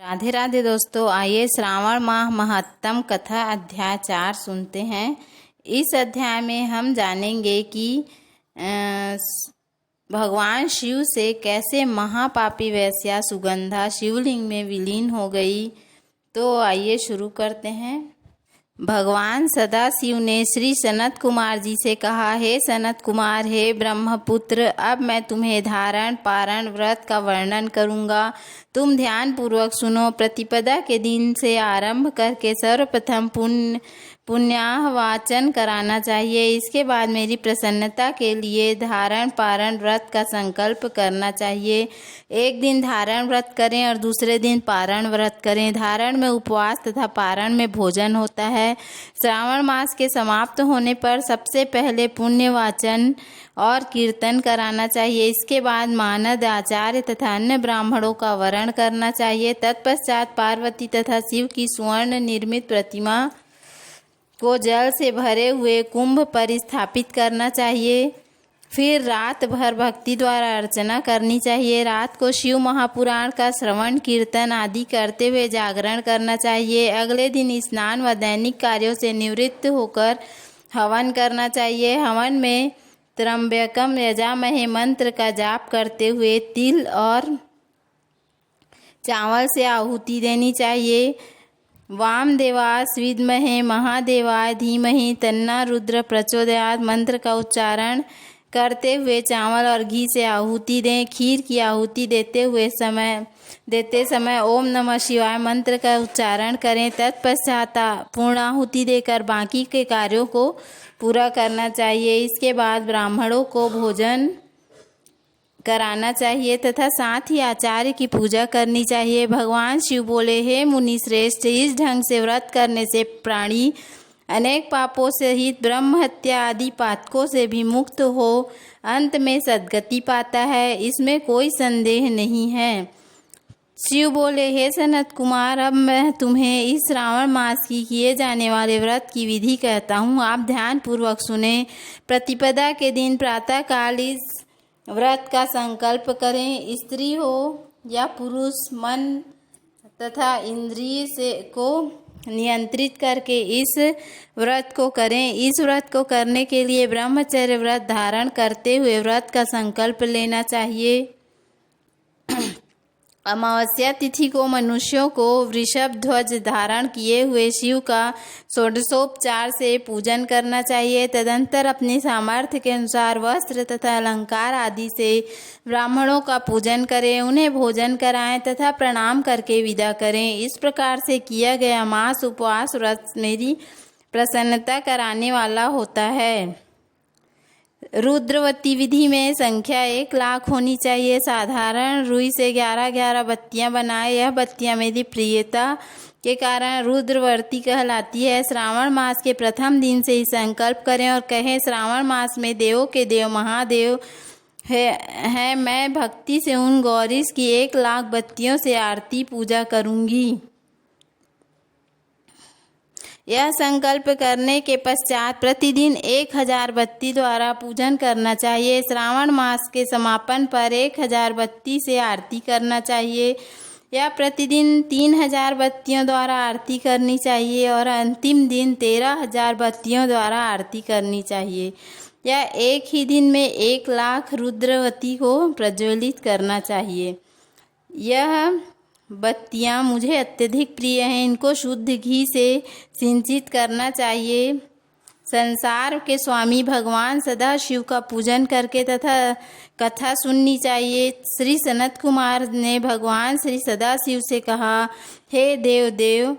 राधे राधे दोस्तों, आइए श्रावण माह महत्तम कथा अध्याय 4 सुनते हैं। इस अध्याय में हम जानेंगे कि भगवान शिव से कैसे महापापी वेश्या सुगंधा शिवलिंग में विलीन हो गई। तो आइए शुरू करते हैं। भगवान सदाशिव ने श्री सनत कुमार जी से कहा, हे सनत कुमार, हे ब्रह्मपुत्र, अब मैं तुम्हें धारण पारण व्रत का वर्णन करूंगा। तुम ध्यान पूर्वक सुनो। प्रतिपदा के दिन से आरंभ करके सर्वप्रथम पुण्याहवाचन कराना चाहिए। इसके बाद मेरी प्रसन्नता के लिए धारण पारण व्रत का संकल्प करना चाहिए। एक दिन धारण व्रत करें और दूसरे दिन पारण व्रत करें। धारण में उपवास तथा पारण में भोजन होता है। श्रावण मास के समाप्त होने पर सबसे पहले पुण्यवाचन और कीर्तन कराना चाहिए। इसके बाद मानद आचार्य तथा अन्य ब्राह्मणों का वरण करना चाहिए। तत्पश्चात पार्वती तथा शिव की स्वर्ण निर्मित प्रतिमा को जल से भरे हुए कुंभ पर स्थापित करना चाहिए। फिर रात भर भक्ति द्वारा अर्चना करनी चाहिए। रात को शिव महापुराण का श्रवण कीर्तन आदि करते हुए जागरण करना चाहिए। अगले दिन स्नान व दैनिक कार्यों से निवृत्त होकर हवन करना चाहिए। हवन में त्र्यंबकम यजामहे मंत्र का जाप करते हुए तिल और चावल से आहुति देनी चाहिए। वामदेवास विद्महे महादेवाय धीमहि तन्ना रुद्र प्रचोदयात् मंत्र का उच्चारण करते हुए चावल और घी से आहुति दें। खीर की आहुति देते समय ओम नमः शिवाय मंत्र का उच्चारण करें। तत्पश्चात पूर्णाहुति देकर बाकी के कार्यों को पूरा करना चाहिए। इसके बाद ब्राह्मणों को भोजन कराना चाहिए तथा साथ ही आचार्य की पूजा करनी चाहिए। भगवान शिव बोले, हे मुनि श्रेष्ठ, इस ढंग से व्रत करने से प्राणी अनेक पापों सहित ब्रह्म हत्या आदि पातकों से भी मुक्त हो अंत में सद्गति पाता है, इसमें कोई संदेह नहीं है। शिव बोले, हे सनत कुमार, अब मैं तुम्हें इस श्रावण मास की किए जाने वाले व्रत की विधि कहता हूँ। आप ध्यान पूर्वक सुने। प्रतिपदा के दिन प्रातः काल इस व्रत का संकल्प करें। स्त्री हो या पुरुष, मन तथा इंद्रिय से को नियंत्रित करके इस व्रत को करें। इस व्रत को करने के लिए ब्रह्मचर्य व्रत धारण करते हुए व्रत का संकल्प लेना चाहिए। अमावस्या तिथि को मनुष्यों को वृषभ ध्वज धारण किए हुए शिव का षोडशोपचार से पूजन करना चाहिए। तदंतर अपने सामर्थ्य के अनुसार वस्त्र तथा अलंकार आदि से ब्राह्मणों का पूजन करें, उन्हें भोजन कराएं तथा प्रणाम करके विदा करें। इस प्रकार से किया गया मास उपवास व्रत मेरी प्रसन्नता कराने वाला होता है। रुद्रवती विधि में संख्या 1,00,000 होनी चाहिए। साधारण रुई से 11-11 बत्तियां बनाए। यह बत्तियां मेरी प्रियता के कारण रुद्रवर्ती कहलाती है। श्रावण मास के प्रथम दिन से ही संकल्प करें और कहें, श्रावण मास में देवों के देव महादेव है। मैं भक्ति से उन गौरीश की 1,00,000 बत्तियों से आरती पूजा करूंगी। यह संकल्प करने के पश्चात प्रतिदिन 1,000 बत्ती द्वारा पूजन करना चाहिए। श्रावण मास के समापन पर 1,000 बत्ती से आरती करना चाहिए। या प्रतिदिन 3,000 बत्तियों द्वारा आरती करनी चाहिए और अंतिम दिन 13,000 बत्तियों द्वारा आरती करनी चाहिए। या एक ही दिन में 1,00,000 रुद्रवती को प्रज्वलित करना चाहिए। यह बत्तियां मुझे अत्यधिक प्रिय हैं। इनको शुद्ध घी से सिंचित करना चाहिए। संसार के स्वामी भगवान सदाशिव का पूजन करके तथा कथा सुननी चाहिए। श्री सनत कुमार ने भगवान श्री सदाशिव से कहा, हे देव,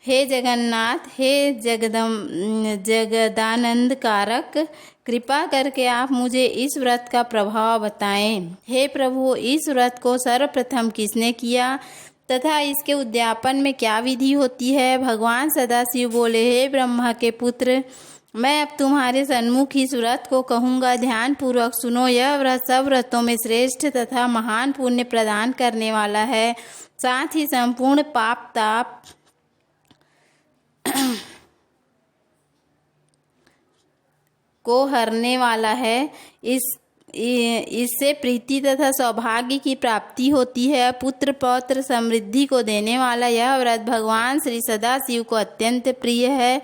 हे जगन्नाथ, हे जगदानंद कारक, कृपा करके आप मुझे इस व्रत का प्रभाव बताएं। हे प्रभु, इस व्रत को सर्वप्रथम किसने किया तथा इसके उद्यापन में क्या विधि होती है? भगवान सदाशिव बोले, हे ब्रह्मा के पुत्र, मैं अब तुम्हारे सन्मुख इस व्रत को कहूँगा। ध्यान पूर्वक सुनो। यह व्रत सब व्रतों में श्रेष्ठ तथा महान पुण्य प्रदान करने वाला है, साथ ही संपूर्ण पाप ताप को हरने वाला है। इससे प्रीति तथा सौभाग्य की प्राप्ति होती है। पुत्र पौत्र समृद्धि को देने वाला यह व्रत भगवान श्री सदाशिव को अत्यंत प्रिय है।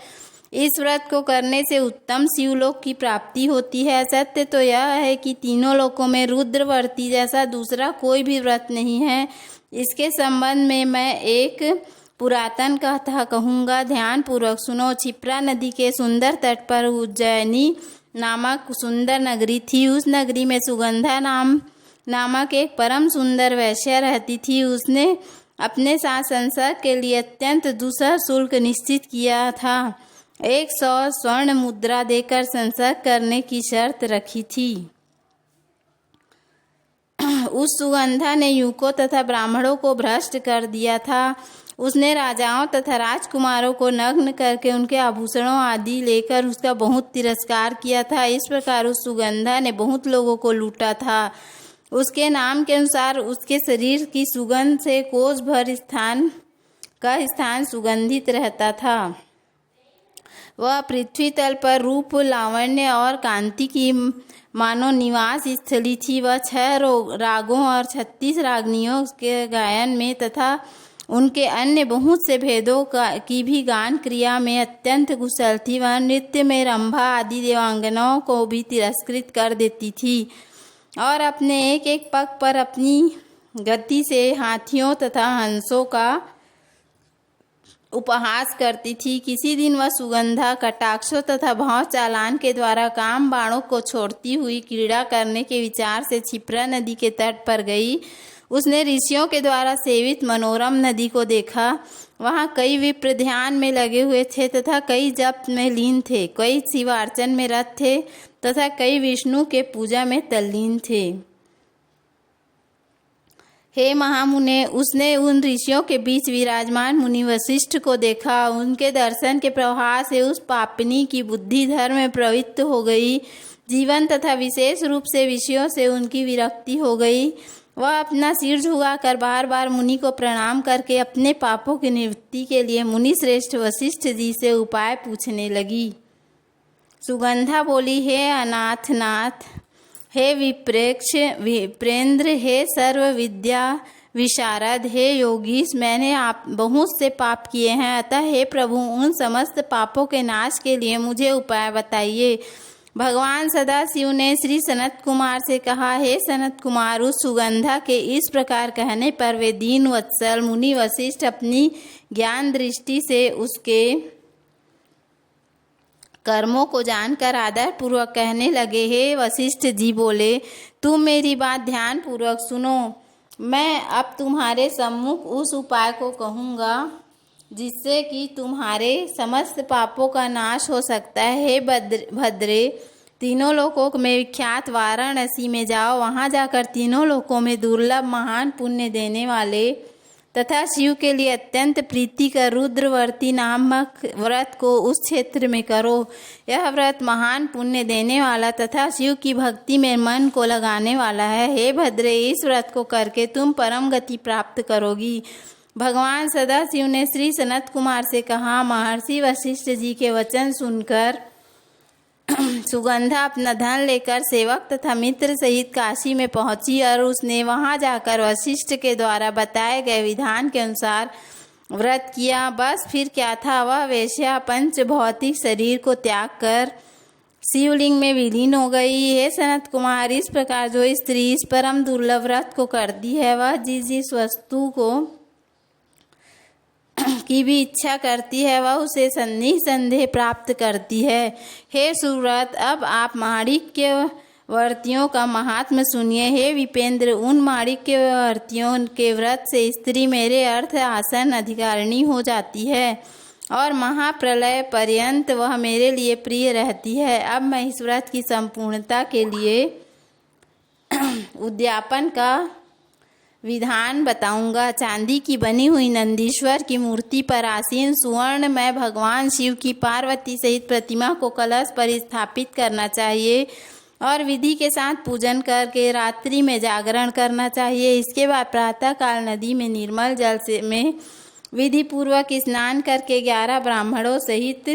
इस व्रत को करने से उत्तम शिवलोक की प्राप्ति होती है। सत्य तो यह है कि तीनों लोकों में रुद्रवर्ती जैसा दूसरा कोई भी व्रत नहीं है। इसके संबंध में मैं एक पुरातन कथा कहूँगा, ध्यान पूर्वक सुनो। क्षिप्रा नदी के सुंदर तट पर उज्जैनी नामक सुंदर नगरी थी। उस नगरी में सुगंधा नामक एक परम सुंदर वैश्या रहती थी। उसने अपने साथ संसर्ग के लिए अत्यंत दूसरा शुल्क निश्चित किया था। 100 स्वर्ण मुद्रा देकर संसर्ग करने की शर्त रखी थी। उस सुगंधा ने युवकों तथा ब्राह्मणों को भ्रष्ट कर दिया था। उसने राजाओं तथा राजकुमारों को नग्न करके उनके आभूषणों आदि लेकर उसका बहुत तिरस्कार किया था। इस प्रकार उस सुगंधा ने बहुत लोगों को लूटा था। उसके नाम के अनुसार उसके शरीर की सुगंध से कोस भर स्थान सुगंधित रहता था। वह पृथ्वी तल पर रूप, लावण्य और कांति की मानो निवास स्थली थी। वह 6 रागों और 36 रागनियों के गायन में तथा उनके अन्य बहुत से भेदों की भी गान क्रिया में अत्यंत कुशल थी। वह नृत्य में रंभा आदि देवांगनाओं को भी तिरस्कृत कर देती थी और अपने एक एक पग पर अपनी गति से हाथियों तथा हंसों का उपहास करती थी। किसी दिन वह सुगंधा कटाक्षों तथा भाव चालान के द्वारा काम बाणों को छोड़ती हुई क्रीड़ा करने के विचार से क्षिप्रा नदी के तट पर गई। उसने ऋषियों के द्वारा सेवित मनोरम नदी को देखा। वहाँ कई विप्र ध्यान में लगे हुए थे तथा कई जप में लीन थे, कई शिवार्चन में रत थे तथा कई विष्णु के पूजा में तल्लीन थे। हे महामुने, उसने उन ऋषियों के बीच विराजमान मुनि वशिष्ठ को देखा। उनके दर्शन के प्रवाह से उस पापिनी की बुद्धि धर्म में प्रवृत्त हो गई। जीवन तथा विशेष रूप से विषयों से उनकी विरक्ति हो गई। वह अपना सिर झुकाकर बार बार मुनि को प्रणाम करके अपने पापों की निवृत्ति के लिए मुनि श्रेष्ठ वशिष्ठ जी से उपाय पूछने लगी। सुगंधा बोली, हे अनाथनाथ, हे विप्रेंद्र, हे सर्व विद्या विशारद, हे योगीश, मैंने बहुत से पाप किए हैं। अतः हे प्रभु, उन समस्त पापों के नाश के लिए मुझे उपाय बताइए। भगवान सदाशिव ने श्री सनत कुमार से कहा, हे सनत कुमार, उस सुगंधा के इस प्रकार कहने पर वे दीन वत्सल मुनि वशिष्ठ अपनी ज्ञान दृष्टि से उसके कर्मों को जानकर आदर पूर्वक कहने लगे। हे वशिष्ठ जी बोले, तुम मेरी बात ध्यान पूर्वक सुनो। मैं अब तुम्हारे सम्मुख उस उपाय को कहूँगा जिससे कि तुम्हारे समस्त पापों का नाश हो सकता है। हे भद्रे, तीनों लोकों में विख्यात वाराणसी में जाओ। वहाँ जाकर तीनों लोकों में दुर्लभ महान पुण्य देने वाले तथा शिव के लिए अत्यंत प्रीतिकर रुद्रवर्ती नामक व्रत को उस क्षेत्र में करो। यह व्रत महान पुण्य देने वाला तथा शिव की भक्ति में मन को लगाने वाला है। हे भद्रे, इस व्रत को करके तुम परम गति प्राप्त करोगी। भगवान सदाशिव ने श्री सनत कुमार से कहा। महर्षि वशिष्ठ जी के वचन सुनकर सुगंधा अपना धन लेकर सेवक तथा मित्र सहित काशी में पहुंची और उसने वहां जाकर वशिष्ठ के द्वारा बताए गए विधान के अनुसार व्रत किया। बस फिर क्या था, वह वेश्या पंच भौतिक शरीर को त्याग कर शिवलिंग में विलीन हो गई। हे सनत कुमार, इस प्रकार जो स्त्री इस परम दुर्लभ व्रत को करती है, वह जिस वस्तु को की भी इच्छा करती है, वह उसे निसंदेह प्राप्त करती है। हे सुव्रत, अब आप माणिक्यवर्तियों का महात्म्य सुनिए। हे विपेंद्र, उन माणिक्यवर्तियों के व्रत से स्त्री मेरे अर्थ आसन अधिकारिणी हो जाती है और महाप्रलय पर्यंत वह मेरे लिए प्रिय रहती है। अब मैं इस व्रत की संपूर्णता के लिए उद्यापन का विधान बताऊंगा। चांदी की बनी हुई नंदीश्वर की मूर्ति पर आसीन सुवर्ण में भगवान शिव की पार्वती सहित प्रतिमा को कलश पर स्थापित करना चाहिए और विधि के साथ पूजन करके रात्रि में जागरण करना चाहिए। इसके बाद प्रातःकाल नदी में निर्मल जल से में विधि पूर्वक स्नान करके 11 ब्राह्मणों सहित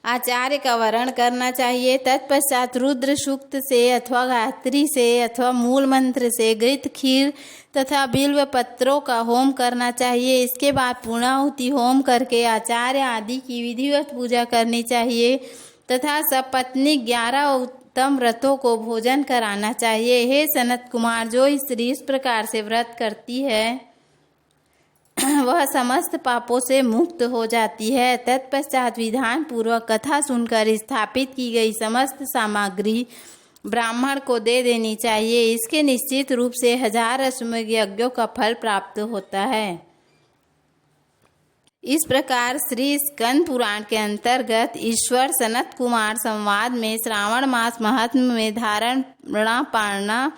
आचार्य का वर्ण करना चाहिए। तत्पश्चात रुद्र सूक्त से अथवा गायत्री से अथवा मूल मंत्र से घृत खीर तथा बिल्व पत्रों का होम करना चाहिए। इसके बाद पूर्णाहुति होम करके आचार्य आदि की विधिवत पूजा करनी चाहिए तथा सपत्नी 11 उत्तम व्रतों को भोजन कराना चाहिए। हे सनत कुमार, जो स्त्री इस प्रकार से व्रत करती है वह समस्त पापों से मुक्त हो जाती है। तत्पश्चात विधान पूर्वक कथा सुनकर स्थापित की गई समस्त सामग्री ब्राह्मण को दे देनी चाहिए। इसके निश्चित रूप से 1000 अश्वमेध यज्ञों का फल प्राप्त होता है। इस प्रकार श्री स्कंद पुराण के अंतर्गत ईश्वर सनत कुमार संवाद में श्रावण मास महात्म्य में धारणा पारणा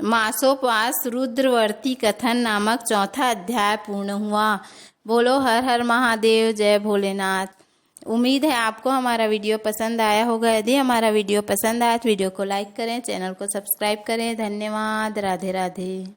मासोपास रुद्रवर्ती कथन नामक चौथा अध्याय पूर्ण हुआ। बोलो हर हर महादेव, जय भोलेनाथ। उम्मीद है आपको हमारा वीडियो पसंद आया होगा। यदि हमारा वीडियो पसंद आया तो वीडियो को लाइक करें, चैनल को सब्सक्राइब करें। धन्यवाद। राधे राधे।